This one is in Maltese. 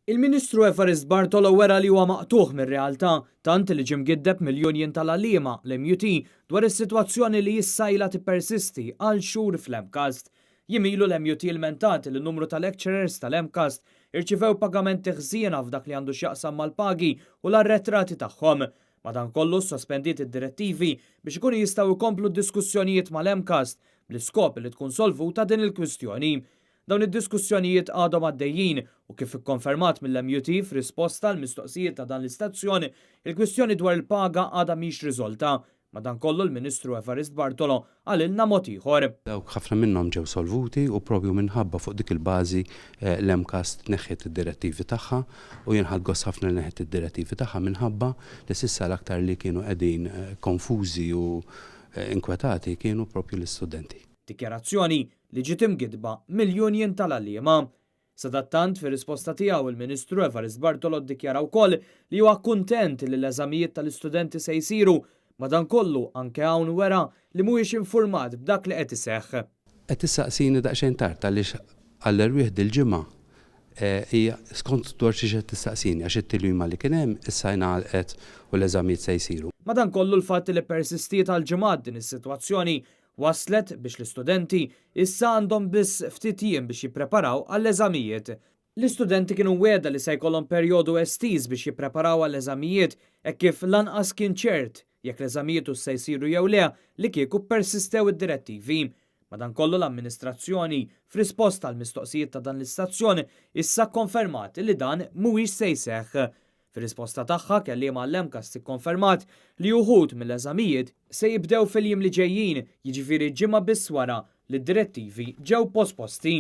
Il-Ministru Evarist Bartolo wera li huwa maqtuħ mir-realtà tant li ġimgiddeb mill-Union tal-Għalliema l-MUT dwar is-sitwazzjoni li jissajla tippersisti għal xhur fl-MCAST. Jimilu l-MUT ilmentat li n-numru tal-lecturers tal-MCAST irċivew pagamenti ħżiena f'dak li għandu x'jaqsam mal-pagi u l-arretrati tagħhom. Madankollu sospendit id-direttivi biex ikunu jistgħu jkomplu d-diskussjonijiet mal-MCAST bl-iskop li tkun solvuta din il-kwistjoni. Dawn id-diskussjonijiet għadhom għaddejjin u kif ikkonfermat mill-MUT f'risposta għal mistoqsijiet ta' dan l-istazzjoni, il-kwistjoni dwar il-paga għadha mhix riżolta. Madankollu l-Ministru Evarist Bartolo għalilna mod ieħor. Dawk ħafna minnhom ġew solvuti u propju minħabba fuq dik il-bażi l-MCAST neħħet id-direttivi tagħha u jinħadd gost ħafna li neħħet id-direttivi tagħha minħabba li s'issa l-aktar li kienu qegħdin konfużi u inkwetati kienu propju l-istudenti. Dikjarazzjoni li ġiet imgidba mill-Union tal-Għalliema. Sadattant fir-risposta tiegħu il-Ministru Evarist Bartolo ddikjara wkoll li huwa kuntent li l-eżamijiet tal-istudenti se jsiru, madankollu anke hawn wera li mhuwiex infurmat b'dak li qed iseħħ. Qed issaqsini daqsxejn tard għaliex għall-irwieħ il-ġimgħa hija skont dwar xi qed tistaqsini għax it-tilwima li kien hemm issa jingħalqet u l-eżamijiet se jsiru. Madankollu l-fatt li persistiet għal ġimgħat din is-sitwazzjoni waslet biex l-istudenti issa għandhom biss ftit jiem biex jippreparaw għall-eżamijiet. L-istudenti kienu wiegħda li se jkollhom perjodu estiż biex jippreparaw għall-eżamijiet hekk kif lanqas kien ċert jekk l-eżamijiet se jsiru jew le li kieku persistew id-direttivi. Madankollu l-amministrazzjoni f'risposta għal mistoqsijiet ta' dan l-istazzjoni issa kkonfermat li dan mhuwiex se jseħħ. Fir-risposta tagħha kelliema l-MCAST ikkonfermat li uħud mill-eżamijiet se jibdew fil-jiem li ġejjin, jiġifieri ġimgħa biss wara li d-direttivi ġew posposti.